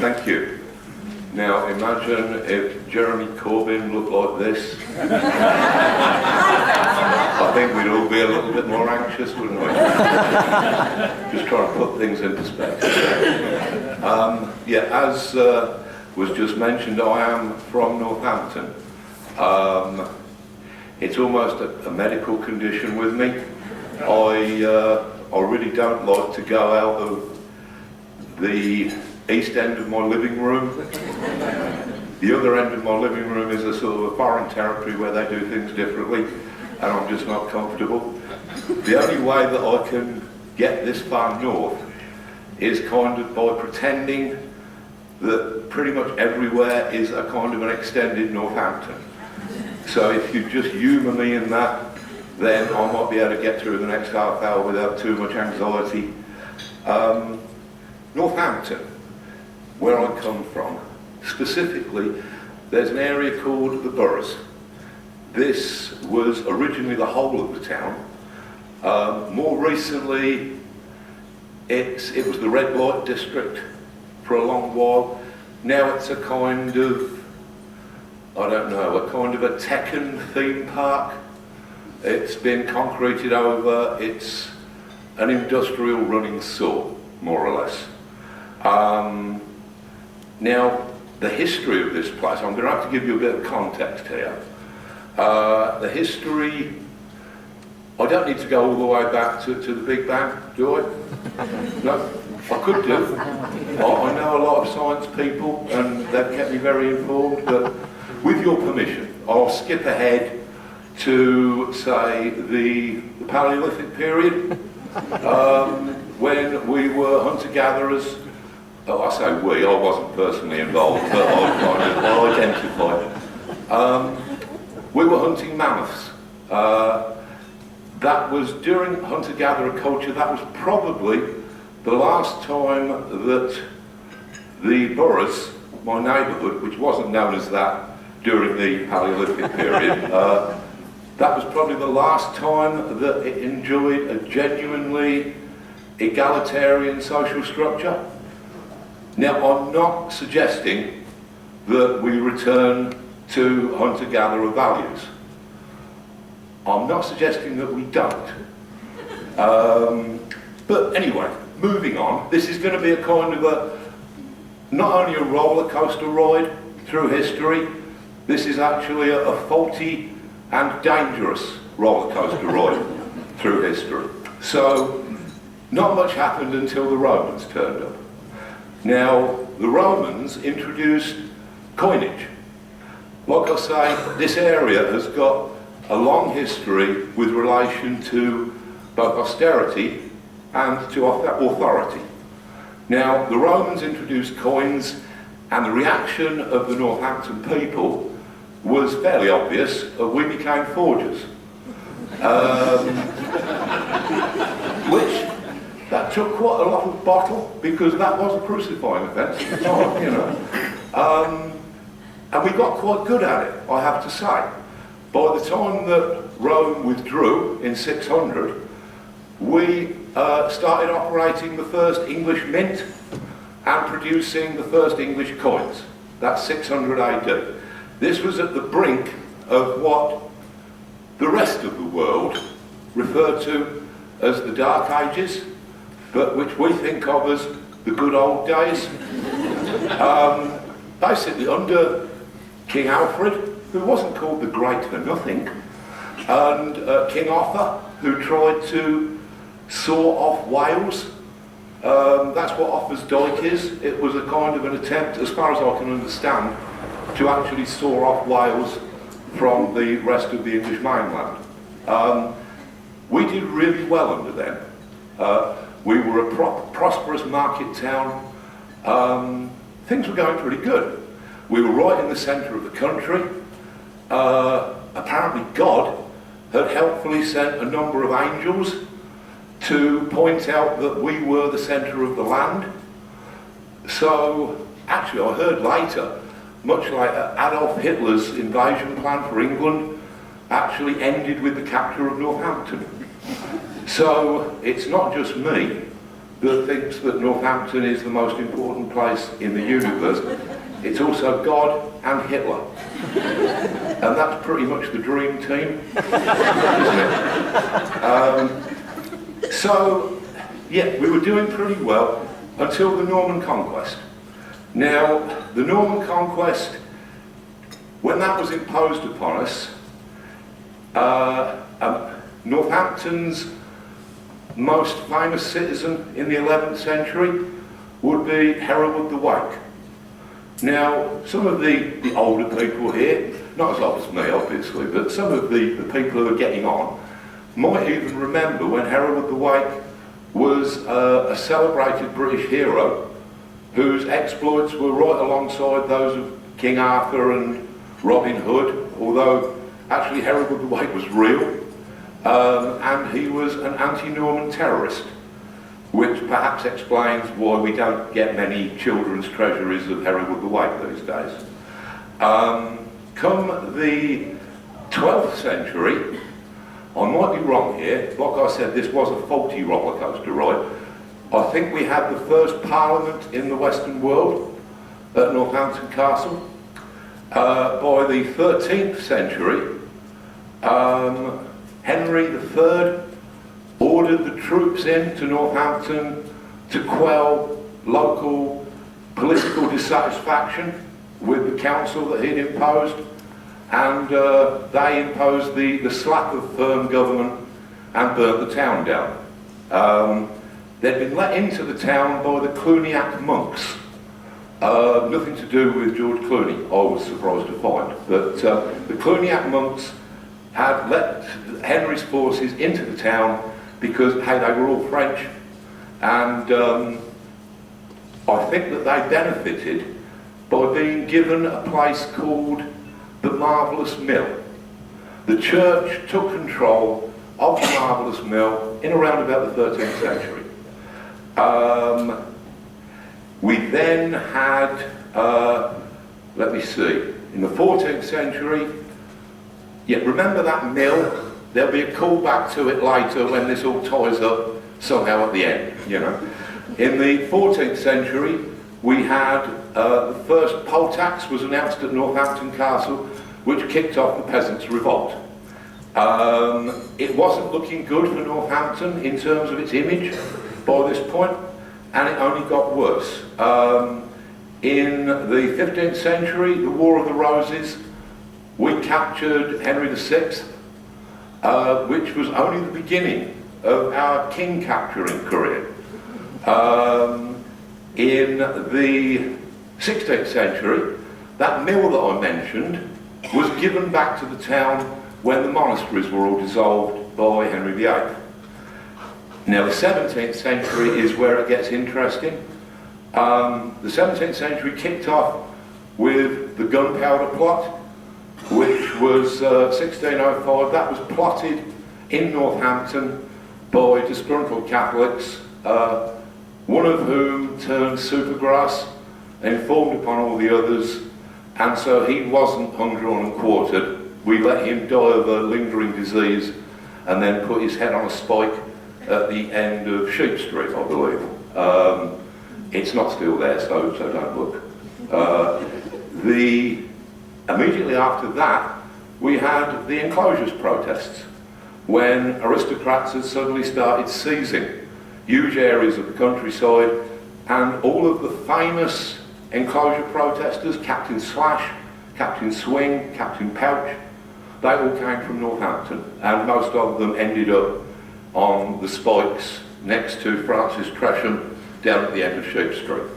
Thank you. Now imagine if Jeremy Corbyn looked like this. I think we'd all be a little bit more anxious, wouldn't we? Just trying to put things in perspective. Yeah, as was just mentioned, I am from Northampton. It's almost a medical condition with me. I really don't like to go out of the east end of my living room. The other end of my living room is a sort of a foreign territory where they do things differently, and I'm just not comfortable. The only way that I can get this far north is kind of by pretending that pretty much everywhere is a kind of an extended Northampton. So if you just humour me in that, then I might be able to get through the next half hour without too much anxiety. Northampton, where I come from, specifically, there's an area called the Boroughs. This was originally the whole of the town. More recently, it was the red light district for a long while. Now it's a kind of, I don't know, a kind of a Tekken theme park. It's been concreted over. It's an industrial running saw, more or less. Now, the history of this place, I'm going to have to give you a bit of context here. The history, I don't need to go all the way back to the Big Bang, do I? No, I could do. I know a lot of science people and they've kept me very informed, but with your permission, I'll skip ahead to, say, the Paleolithic period, when we were hunter-gatherers. Oh, I say we, I wasn't personally involved, but I kind of identified. We were hunting mammoths. That was during hunter-gatherer culture. That was probably the last time that the Boroughs, my neighbourhood, which wasn't known as that during the Paleolithic period, that was probably the last time that it enjoyed a genuinely egalitarian social structure. Now, I'm not suggesting that we return to hunter-gatherer values. I'm not suggesting that we don't. But anyway, moving on, this is going to be a kind of not only a roller coaster ride through history, this is actually a faulty and dangerous roller coaster ride through history. So, not much happened until the Romans turned up. Now, the Romans introduced coinage. Like I say, this area has got a long history with relation to both austerity and to authority. Now, the Romans introduced coins, and the reaction of the Northampton people was fairly obvious. We became forgers. Which, that took quite a lot of bottle, because that was a crucifying offence at the time, you know. And we got quite good at it, I have to say. By the time that Rome withdrew in 600, we started operating the first English mint and producing the first English coins. That's 600 AD. This was at the brink of what the rest of the world referred to as the Dark Ages, but which we think of as the good old days. Basically under King Alfred, who wasn't called the Great for nothing, and King Arthur, who tried to saw off Wales. That's what Arthur's Dyke is. It was a kind of an attempt, as far as I can understand, to actually saw off Wales from the rest of the English mainland. We did really well under them. We were a prosperous market town. Things were going pretty good. We were right in the centre of the country. Apparently God had helpfully sent a number of angels to point out that we were the centre of the land. So, actually I heard later, much like Adolf Hitler's invasion plan for England actually ended with the capture of Northampton. So, it's not just me that thinks that Northampton is the most important place in the universe. It's also God and Hitler. And that's pretty much the dream team, isn't it? So, yeah, we were doing pretty well until the Norman Conquest. Now, the Norman Conquest, when that was imposed upon us, Northampton's most famous citizen in the 11th century would be Hereward the Wake. Now, some of the older people here, not as old as me obviously, but some of the people who are getting on might even remember when Hereward the Wake was a celebrated British hero whose exploits were right alongside those of King Arthur and Robin Hood, although actually Hereward the Wake was real, and he was an anti-Norman terrorist, which perhaps explains why we don't get many children's treasuries of Hereward the Wake these days. Come the 12th century, I might be wrong here, like I said, this was a faulty roller coaster ride. I think we had the first parliament in the Western world at Northampton Castle. By the 13th century, Henry III ordered the troops into Northampton to quell local political dissatisfaction with the council that he'd imposed, and they imposed the slap of firm government and burnt the town down. They'd been let into the town by the Cluniac monks. Nothing to do with George Clooney, I was surprised to find. But the Cluniac monks had let Henry's forces into the town because, hey, they were all French, and I think that they benefited by being given a place called the Marvellous Mill. The church took control of the Marvellous Mill in around about the 13th century. We then had, let me see, in the 14th century, yeah, remember that mill? There'll be a callback to it later when this all ties up somehow at the end, you know. In the 14th century, we had the first poll tax was announced at Northampton Castle, which kicked off the Peasants' Revolt. It wasn't looking good for Northampton in terms of its image by this point, and it only got worse. In the 15th century, the War of the Roses, we captured Henry VI, which was only the beginning of our king capturing career. In the 16th century, that mill that I mentioned was given back to the town when the monasteries were all dissolved by Henry VIII. Now the 17th century is where it gets interesting. The 17th century kicked off with the Gunpowder Plot, which was 1605. That was plotted in Northampton by disgruntled Catholics, one of whom turned Supergrass and informed upon all the others, and so he wasn't hung, drawn and quartered. We let him die of a lingering disease and then put his head on a spike at the end of Sheep Street, I believe. It's not still there, so don't look. Immediately after that, we had the enclosures protests, when aristocrats had suddenly started seizing huge areas of the countryside, and all of the famous enclosure protesters, Captain Slash, Captain Swing, Captain Pouch, they all came from Northampton, and most of them ended up on the spikes next to Francis Tresham down at the end of Sheep Street.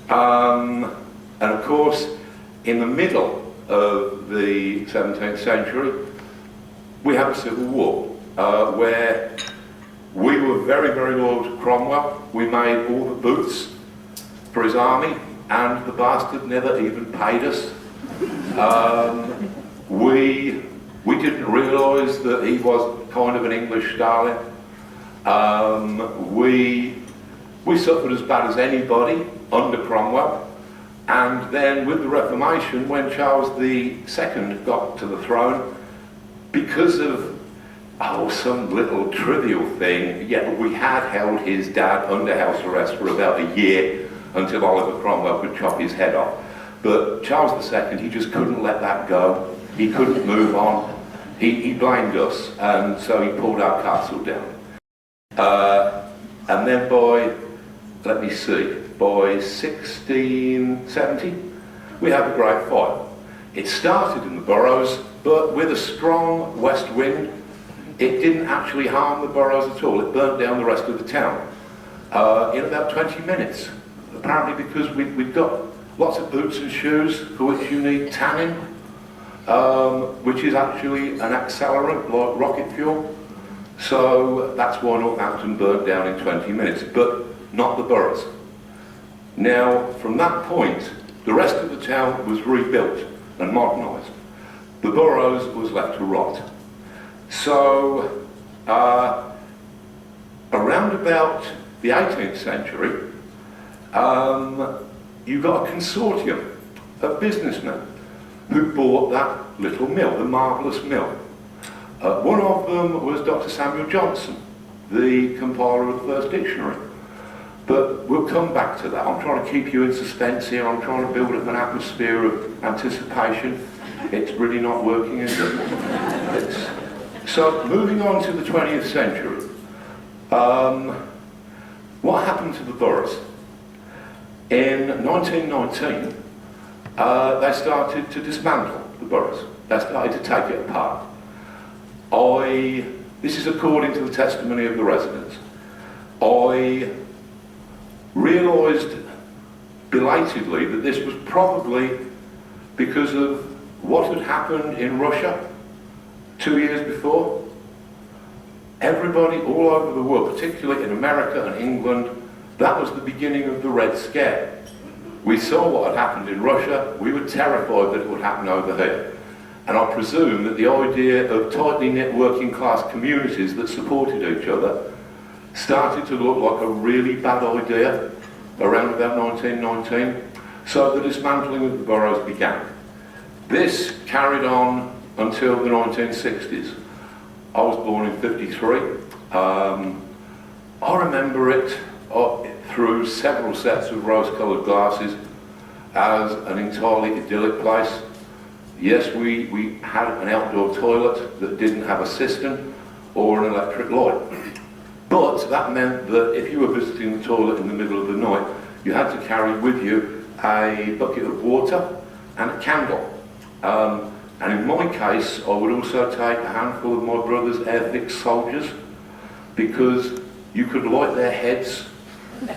And of course, in the middle of the 17th century, we had a civil war where we were very, very loyal to Cromwell. We made all the boots for his army, and the bastard never even paid us. We didn't realise that he was kind of an English Stalin. We suffered as bad as anybody under Cromwell. And then with the Reformation, when Charles II got to the throne, because of Oh, some little trivial thing. Yeah, we had held his dad under house arrest for about a year until Oliver Cromwell could chop his head off. But Charles II, he just couldn't let that go. He couldn't move on. He blamed us, and so he pulled our castle down. And then by 1670, we had the Great Fire. It started in the boroughs, but with a strong west wind, it didn't actually harm the boroughs at all. It burnt down the rest of the town in about 20 minutes. Apparently because we've got lots of boots and shoes for which you need tannin, which is actually an accelerant like rocket fuel. So that's why Northampton burnt down in 20 minutes, but not the boroughs. Now, from that point, the rest of the town was rebuilt and modernised. The boroughs was left to rot. So, around about the 18th century, you got a consortium of businessmen who bought that little mill, the marvellous mill. One of them was Dr. Samuel Johnson, the compiler of the first dictionary. But we'll come back to that. I'm trying to keep you in suspense here. I'm trying to build up an atmosphere of anticipation. It's really not working, is it? So, moving on to the 20th century. What happened to the boroughs? In 1919, they started to dismantle the boroughs. They started to take it apart. This is according to the testimony of the residents. I realised belatedly that this was probably because of what had happened in Russia 2 years before. Everybody all over the world, particularly in America and England, that was the beginning of the Red Scare. We saw what had happened in Russia, we were terrified that it would happen over here. And I presume that the idea of tightly knit working class communities that supported each other started to look like a really bad idea around about 1919. So the dismantling of the boroughs began. This carried on until the 1960s. I was born in '53. I remember it through several sets of rose-coloured glasses as an entirely idyllic place. Yes, we had an outdoor toilet that didn't have a cistern or an electric light. But that meant that if you were visiting the toilet in the middle of the night, you had to carry with you a bucket of water and a candle. And in my case, I would also take a handful of my brother's air-fixed soldiers, because you could light their heads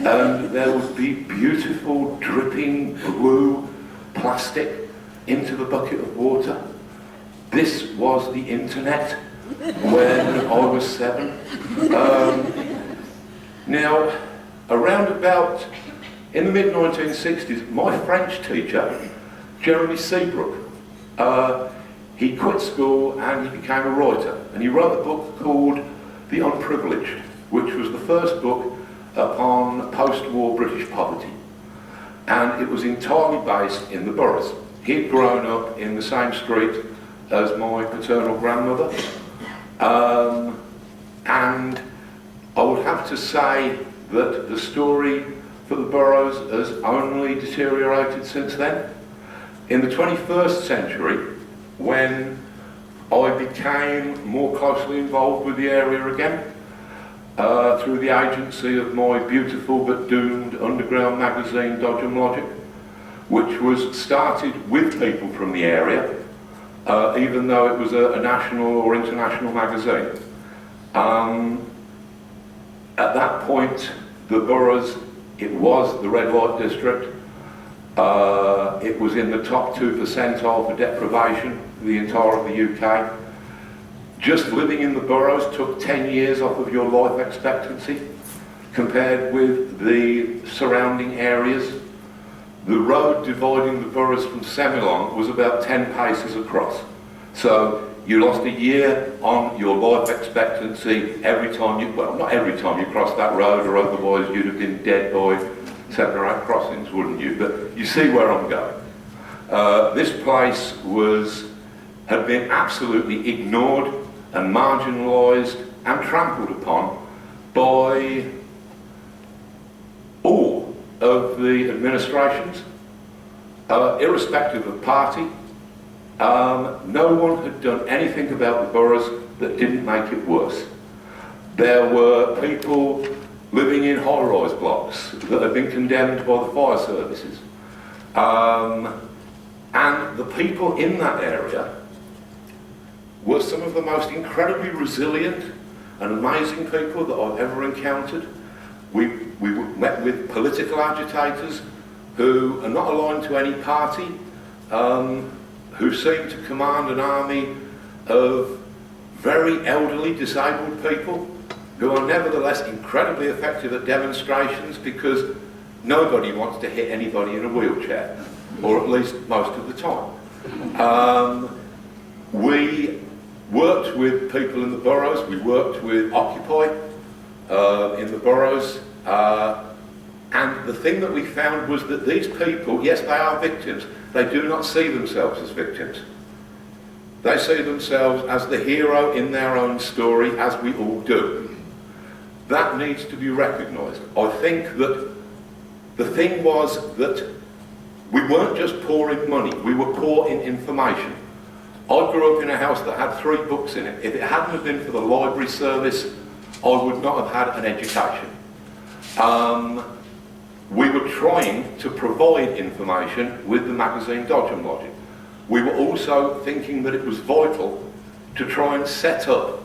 and there would be beautiful dripping blue plastic into the bucket of water. This was the internet when I was 7. Now, around about in the mid-1960s, my French teacher, Jeremy Seabrook, he quit school and he became a writer, and he wrote a book called The Unprivileged, which was the first book upon post-war British poverty, and it was entirely based in the boroughs. He'd grown up in the same street as my paternal grandmother, and I would have to say that the story for the boroughs has only deteriorated since then. In the 21st century, when I became more closely involved with the area again, through the agency of my beautiful but doomed underground magazine, Dodge and Logic, which was started with people from the area, even though it was a national or international magazine. At that point, the boroughs, it was the red light district. It was in the top 2 percentile for deprivation for the entire of the UK. Just living in the boroughs took 10 years off of your life expectancy, compared with the surrounding areas. The road dividing the boroughs from Semillon was about 10 paces across. So you lost a year on your life expectancy every time you, well, not every time you crossed that road, or otherwise you'd have been dead by 7 or 8 crossings, wouldn't you? But you see where I'm going. This place had been absolutely ignored and marginalised and trampled upon by all of the administrations, irrespective of party. No one had done anything about the boroughs that didn't make it worse. There were people living in high-rise blocks that had been condemned by the fire services. And the people in that area were some of the most incredibly resilient and amazing people that I've ever encountered. We met with political agitators who are not aligned to any party, who seem to command an army of very elderly, disabled people who are nevertheless incredibly effective at demonstrations because nobody wants to hit anybody in a wheelchair, or at least most of the time. We worked with people in the boroughs, we worked with Occupy in the boroughs, and the thing that we found was that these people, yes, they are victims, they do not see themselves as victims. They see themselves as the hero in their own story, as we all do. That needs to be recognised. I think that the thing was that we weren't just poor in money, we were poor in information. I grew up in a house that had 3 books in it. If it hadn't have been for the library service, I would not have had an education. We were trying to provide information with the magazine Dodge and Logic. We were also thinking that it was vital to try and set up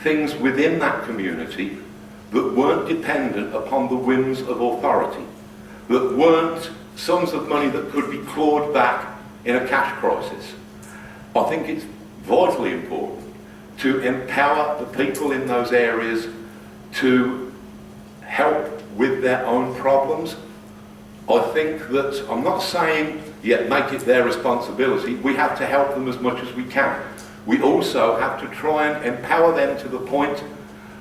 things within that community that weren't dependent upon the whims of authority, that weren't sums of money that could be clawed back in a cash crisis. I think it's vitally important to empower the people in those areas to help with their own problems. I think that, I'm not saying, make it their responsibility, we have to help them as much as we can. We also have to try and empower them to the point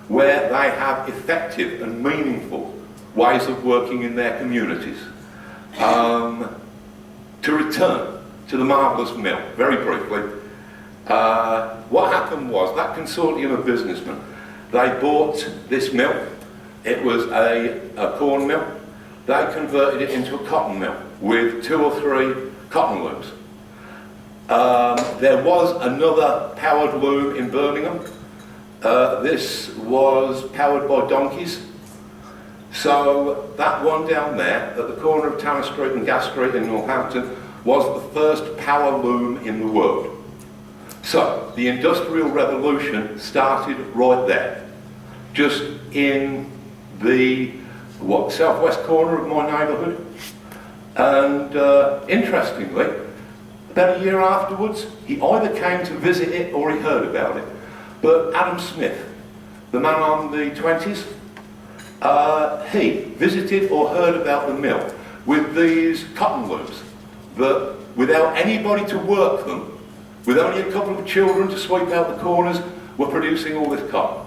where they have effective and meaningful ways of working in their communities. To return to the Marvellous Mill, very briefly, what happened was that consortium of businessmen, they bought this mill. It was a corn mill. They converted it into a cotton mill with 2 or 3 cotton looms. There was another powered loom in Birmingham. This was powered by donkeys. So that one down there at the corner of Tanner Street and Gas Street in Northampton was the first power loom in the world. So the Industrial Revolution started right there, just in the southwest corner of my neighbourhood. And interestingly, about a year afterwards, he either came to visit it or he heard about it. But Adam Smith, the man on the 20s, he visited or heard about the mill with these cotton looms that, without anybody to work them, with only a couple of children to sweep out the corners, were producing all this cotton.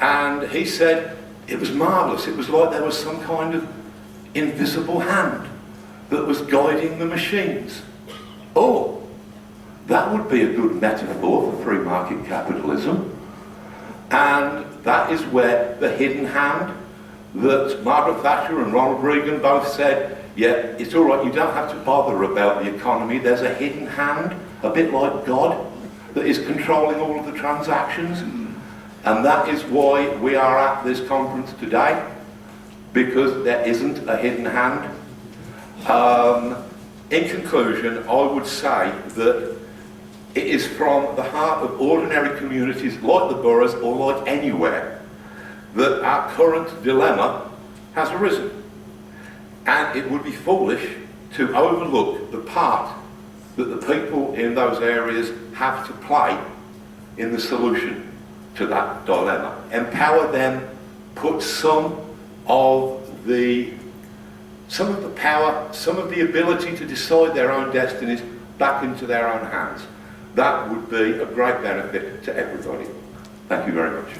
And he said it was marvellous. It was like there was some kind of invisible hand that was guiding the machines. Oh, that would be a good metaphor for free market capitalism. And that is where the hidden hand that Margaret Thatcher and Ronald Reagan both said, yeah, it's all right, you don't have to bother about the economy. There's a hidden hand, a bit like God, that is controlling all of the transactions. And that is why we are at this conference today, because there isn't a hidden hand. In conclusion, I would say that it is from the heart of ordinary communities like the boroughs or like anywhere that our current dilemma has arisen. And it would be foolish to overlook the part that the people in those areas have to play in the solution to that dilemma. Empower them, put some of the power, some of the ability to decide their own destinies back into their own hands. That would be a great benefit to everybody. Thank you very much.